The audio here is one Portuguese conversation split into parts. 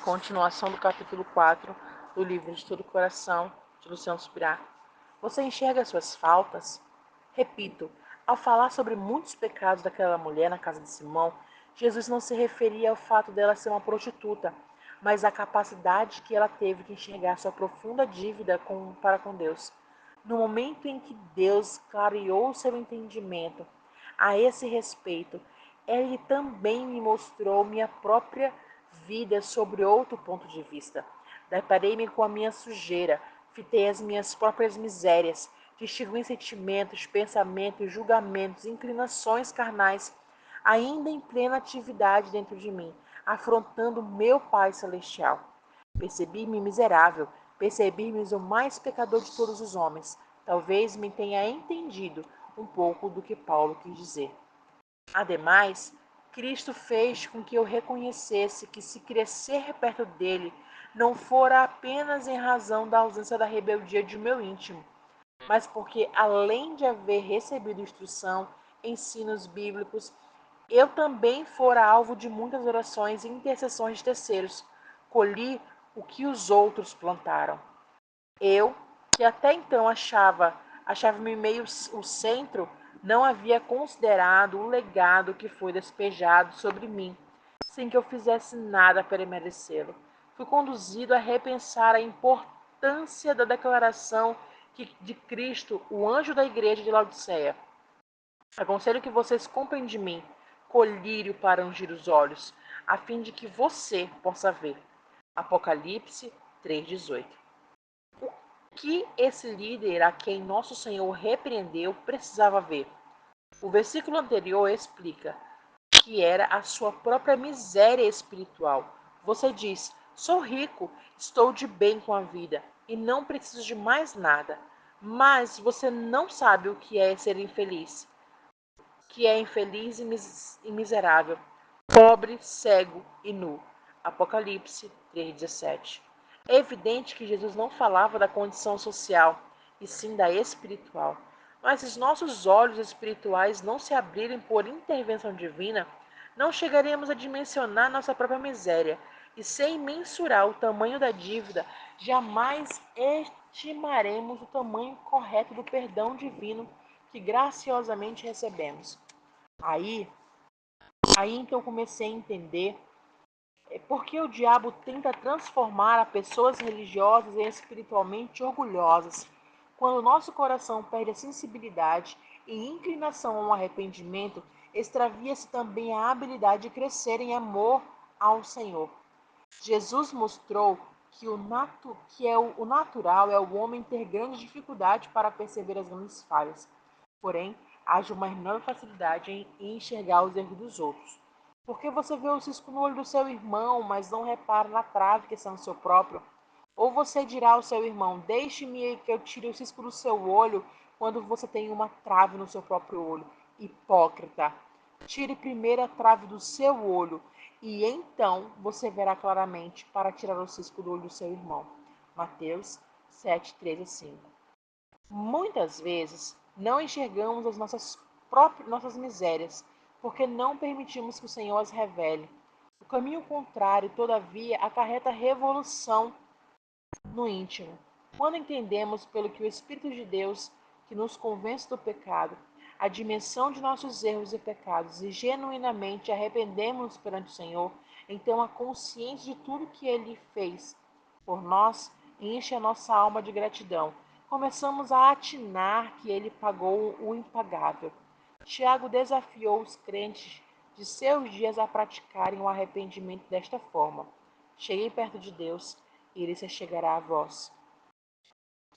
Continuação do capítulo 4 do livro de Todo o Coração, de Luciano Subirá. Você enxerga as suas faltas? Repito, ao falar sobre muitos pecados daquela mulher na casa de Simão, Jesus não se referia ao fato dela ser uma prostituta, mas à capacidade que ela teve de enxergar sua profunda dívida para com Deus. No momento em que Deus clareou seu entendimento a esse respeito, ele também me mostrou minha própria vida sobre outro ponto de vista. Deparei-me com a minha sujeira, fitei as minhas próprias misérias, distingui sentimentos, pensamentos, julgamentos, inclinações carnais, ainda em plena atividade dentro de mim, afrontando meu Pai Celestial. Percebi-me miserável, percebi-me o mais pecador de todos os homens. Talvez me tenha entendido um pouco do que Paulo quis dizer. Ademais, Cristo fez com que eu reconhecesse que se crescer perto dele não fora apenas em razão da ausência da rebeldia de meu íntimo, mas porque, além de haver recebido instrução, ensinos bíblicos, eu também fora alvo de muitas orações e intercessões de terceiros. Colhi o que os outros plantaram. Eu, que até então achava-me meio o centro, não havia considerado o legado que foi despejado sobre mim, sem que eu fizesse nada para merecê-lo. Fui conduzido a repensar a importância da declaração de Cristo, o anjo da igreja de Laodiceia. Aconselho que vocês comprem de mim colírio para ungir os olhos, a fim de que você possa ver. Apocalipse 3,18. Que esse líder a quem nosso Senhor repreendeu precisava ver. O versículo anterior explica que era a sua própria miséria espiritual. Você diz: sou rico, estou de bem com a vida e não preciso de mais nada. Mas você não sabe o que é ser infeliz, que é infeliz e miserável, pobre, cego e nu. Apocalipse 3,17. É evidente que Jesus não falava da condição social, e sim da espiritual. Mas se os nossos olhos espirituais não se abrirem por intervenção divina, não chegaremos a dimensionar nossa própria miséria, e sem mensurar o tamanho da dívida, jamais estimaremos o tamanho correto do perdão divino que graciosamente recebemos. Aí então eu comecei a entender por que o diabo tenta transformar a pessoas religiosas em espiritualmente orgulhosas. Quando o nosso coração perde a sensibilidade e inclinação ao arrependimento, extravia-se também a habilidade de crescer em amor ao Senhor. Jesus mostrou que o natural é o homem ter grande dificuldade para perceber as grandes falhas. Porém, haja uma enorme facilidade em enxergar os erros dos outros. Porque você vê o cisco no olho do seu irmão, mas não repara na trave que está no seu próprio? Ou você dirá ao seu irmão: deixe-me que eu tire o cisco do seu olho, quando você tem uma trave no seu próprio olho? Hipócrita! Tire primeiro a trave do seu olho, e então você verá claramente para tirar o cisco do olho do seu irmão. Mateus 7, 3 a 5. Muitas vezes não enxergamos as nossas misérias, porque não permitimos que o Senhor as revele. O caminho contrário, todavia, acarreta revolução no íntimo. Quando entendemos pelo que o Espírito de Deus, que nos convence do pecado, a dimensão de nossos erros e pecados e genuinamente arrependemos-nos perante o Senhor, então a consciência de tudo que Ele fez por nós enche a nossa alma de gratidão. Começamos a atinar que Ele pagou o impagável. Tiago desafiou os crentes de seus dias a praticarem o arrependimento desta forma: cheguem perto de Deus e Ele se chegará a vós.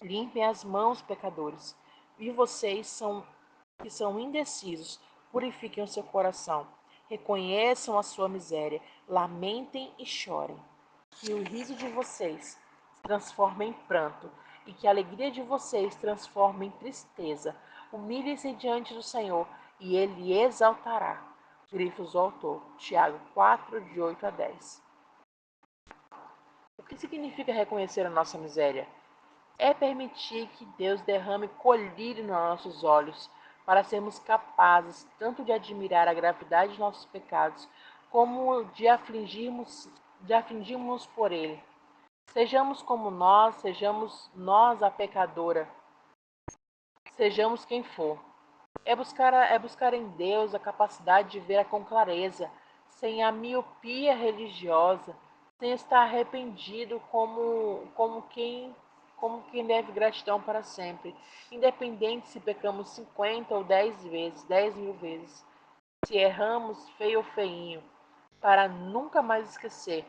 Limpem as mãos, pecadores, e vocês que são indecisos, purifiquem o seu coração. Reconheçam a sua miséria, lamentem e chorem. Que o riso de vocês se transforme em pranto e que a alegria de vocês transforme em tristeza. Humilhem-se diante do Senhor e Ele exaltará. Grifos do autor, Tiago 4, de 8 a 10. O que significa reconhecer a nossa miséria? É permitir que Deus derrame colírio nos nossos olhos, para sermos capazes tanto de admirar a gravidade de nossos pecados, como de de afligirmos por ele. Sejamos nós a pecadora, sejamos quem for. É buscar em Deus a capacidade de ver com clareza, sem a miopia religiosa, sem estar arrependido como quem deve gratidão para sempre, independente se pecamos 50 ou 10 vezes, 10.000 vezes, se erramos feio ou feinho, para nunca mais esquecer.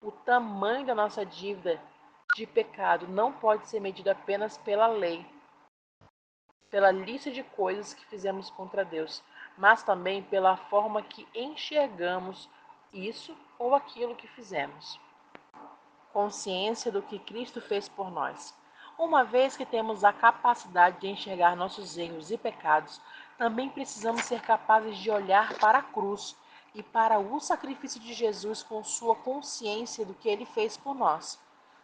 O tamanho da nossa dívida de pecado não pode ser medido apenas pela lei, pela lista de coisas que fizemos contra Deus, mas também pela forma que enxergamos isso ou aquilo que fizemos. Consciência do que Cristo fez por nós. Uma vez que temos a capacidade de enxergar nossos erros e pecados, também precisamos ser capazes de olhar para a cruz e para o sacrifício de Jesus com sua consciência do que ele fez por nós.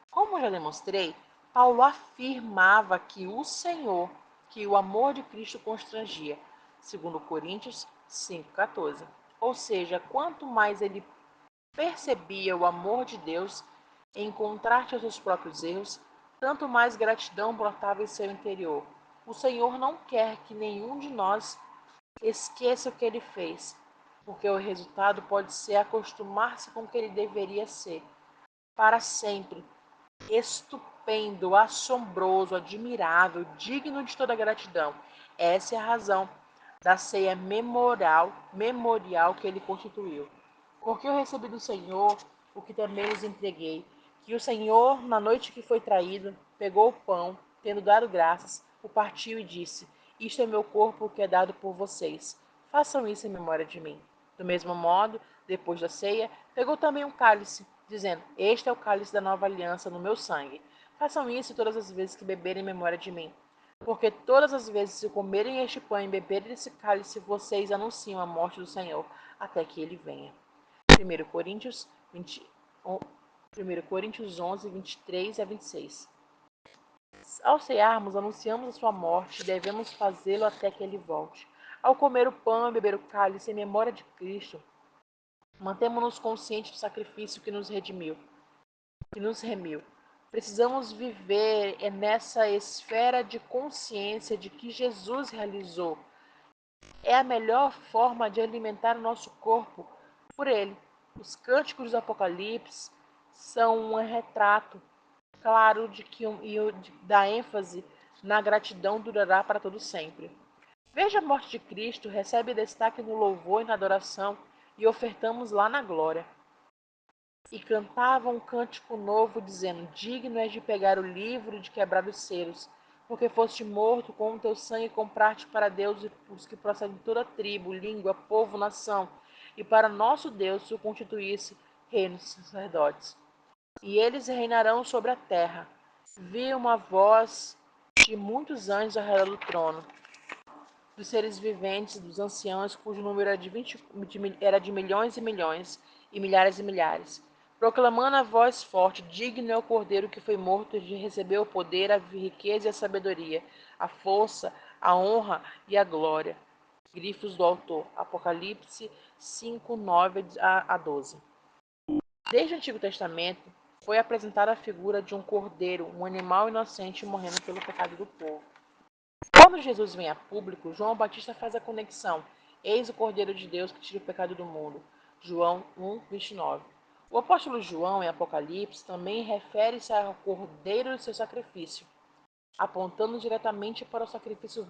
Como já demonstrei, Paulo afirmava que o amor de Cristo constrangia, segundo Coríntios 5,14. Ou seja, quanto mais ele percebia o amor de Deus em contraste aos seus próprios erros, tanto mais gratidão brotava em seu interior. O Senhor não quer que nenhum de nós esqueça o que ele fez, porque o resultado pode ser acostumar-se com o que ele deveria ser, para sempre, estupendo, assombroso, admirável, digno de toda gratidão. Essa é a razão da ceia memorial que ele constituiu. Porque eu recebi do Senhor o que também lhes entreguei, que o Senhor, na noite que foi traído, pegou o pão, tendo dado graças, o partiu e disse: Isto é meu corpo que é dado por vocês. Façam isso em memória de mim. Do mesmo modo, depois da ceia, pegou também um cálice, dizendo: Este é o cálice da nova aliança no meu sangue. Façam isso todas as vezes que beberem em memória de mim. Porque todas as vezes que comerem este pão e beberem esse cálice, vocês anunciam a morte do Senhor, até que ele venha. 1 Coríntios 20, 1 Coríntios 11, 23 a 26. Ao cearmos, anunciamos a sua morte e devemos fazê-lo até que ele volte. Ao comer o pão e beber o cálice em memória de Cristo, mantemos-nos conscientes do sacrifício que nos redimiu, que nos remiu. Precisamos viver nessa esfera de consciência de que Jesus realizou. É a melhor forma de alimentar o nosso corpo por ele. Os cânticos do Apocalipse são um retrato claro da ênfase na gratidão durará para todo sempre. Veja a morte de Cristo, recebe destaque no louvor e na adoração, e ofertamos lá na glória. E cantava um cântico novo, dizendo: Digno és de pegar o livro e de quebrar os selos, porque foste morto, com o teu sangue compraste para Deus os que procedem de toda tribo, língua, povo, nação, e para nosso Deus o constituísse reinos sacerdotes. E eles reinarão sobre a terra. Vi uma voz de muitos anjos ao redor do trono, dos seres viventes, dos anciãos, cujo número era de milhões e milhões, e milhares, proclamando a voz forte: Digno é o Cordeiro que foi morto de receber o poder, a riqueza e a sabedoria, a força, a honra e a glória. Grifos do autor. Apocalipse 5, 9 a 12. Desde o Antigo Testamento, foi apresentada a figura de um cordeiro, um animal inocente morrendo pelo pecado do povo. Quando Jesus vem a público, João Batista faz a conexão. Eis o Cordeiro de Deus que tira o pecado do mundo. João 1, 29. O apóstolo João, em Apocalipse, também refere-se ao Cordeiro e seu sacrifício, apontando diretamente para o sacrifício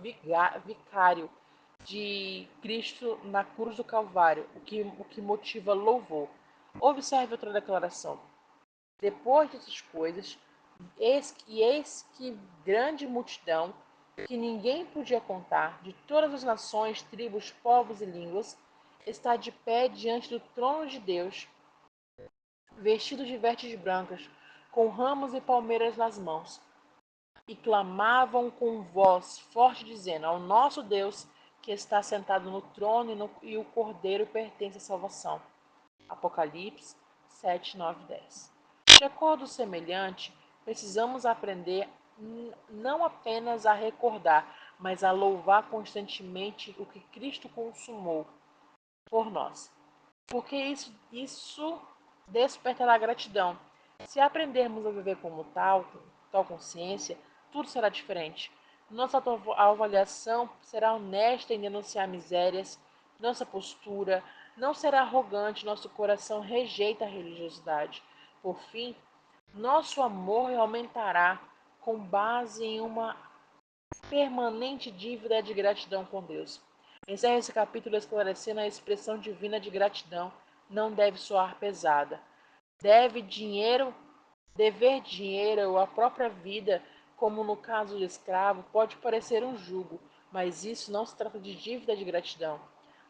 vicário de Cristo na cruz do Calvário, o que motiva louvor. Observe outra declaração. Depois dessas coisas, eis que grande multidão, que ninguém podia contar, de todas as nações, tribos, povos e línguas, está de pé diante do trono de Deus, vestido de vestes brancas, com ramos e palmeiras nas mãos, e clamavam com voz forte, dizendo: Ao nosso Deus, que está sentado no trono e o Cordeiro pertence à salvação. Apocalipse 7, 9, 10. De acordo semelhante, precisamos aprender não apenas a recordar, mas a louvar constantemente o que Cristo consumou por nós. Porque isso despertará a gratidão. Se aprendermos a viver como tal, com tal consciência, tudo será diferente. Nossa avaliação será honesta em denunciar misérias, nossa postura não será arrogante, nosso coração rejeita a religiosidade. Por fim, nosso amor aumentará com base em uma permanente dívida de gratidão com Deus. Encerra esse capítulo esclarecendo a expressão divina de gratidão não deve soar pesada. Dever dinheiro ou a própria vida, como no caso do escravo, pode parecer um jugo, mas isso não se trata de dívida de gratidão.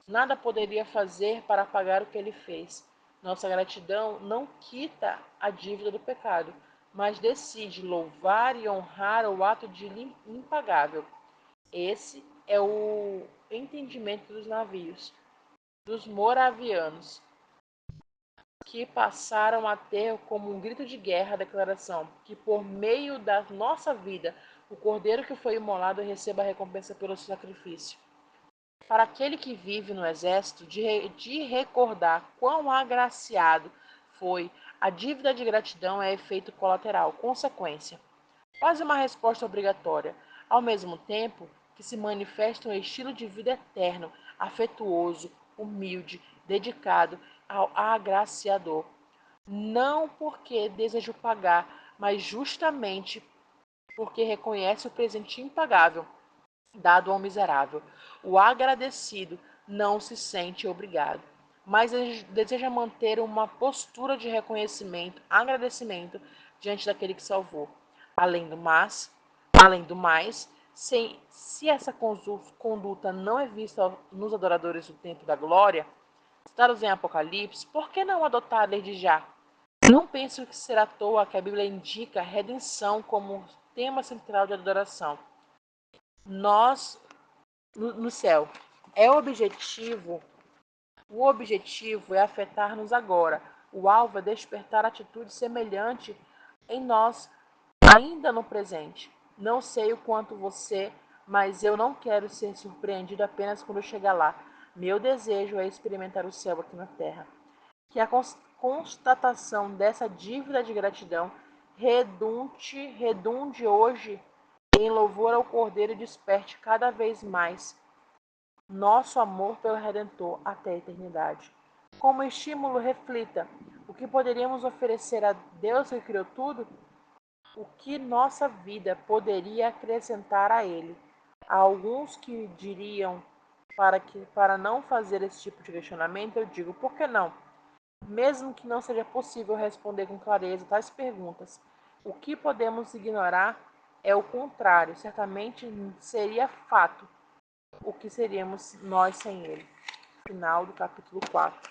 Nada poderia fazer para pagar o que ele fez. Nossa gratidão não quita a dívida do pecado, mas decide louvar e honrar o ato de impagável. Esse é o entendimento dos navios, dos moravianos, que passaram a ter como um grito de guerra a declaração que por meio da nossa vida o cordeiro que foi imolado receba a recompensa pelo seu sacrifício. Para aquele que vive no exército, de recordar quão agraciado foi, a dívida de gratidão é efeito colateral, consequência. Quase uma resposta obrigatória, ao mesmo tempo que se manifesta um estilo de vida eterno, afetuoso, humilde, dedicado ao agraciador. Não porque desejo pagar, mas justamente porque reconhece o presente impagável dado ao miserável. O agradecido não se sente obrigado, mas deseja manter uma postura de reconhecimento, agradecimento diante daquele que salvou. Além do mais, se essa conduta não é vista nos adoradores do tempo da glória, citados em Apocalipse, por que não adotar desde já? Não penso que será à toa que a Bíblia indica a redenção como tema central de adoração. Nós no céu. É o objetivo é afetar-nos agora. O alvo é despertar atitude semelhante em nós, ainda no presente. Não sei o quanto você, mas eu não quero ser surpreendido apenas quando eu chegar lá. Meu desejo é experimentar o céu aqui na terra. Que a constatação dessa dívida de gratidão redunde hoje em louvor ao Cordeiro e desperte cada vez mais nosso amor pelo Redentor até a eternidade. Como estímulo, reflita: o que poderíamos oferecer a Deus que criou tudo? O que nossa vida poderia acrescentar a Ele? Há alguns que diriam para não fazer esse tipo de questionamento, eu digo: por que não? Mesmo que não seja possível responder com clareza tais perguntas, o que podemos ignorar é o contrário, certamente seria fato o que seríamos nós sem ele. Final do capítulo 4.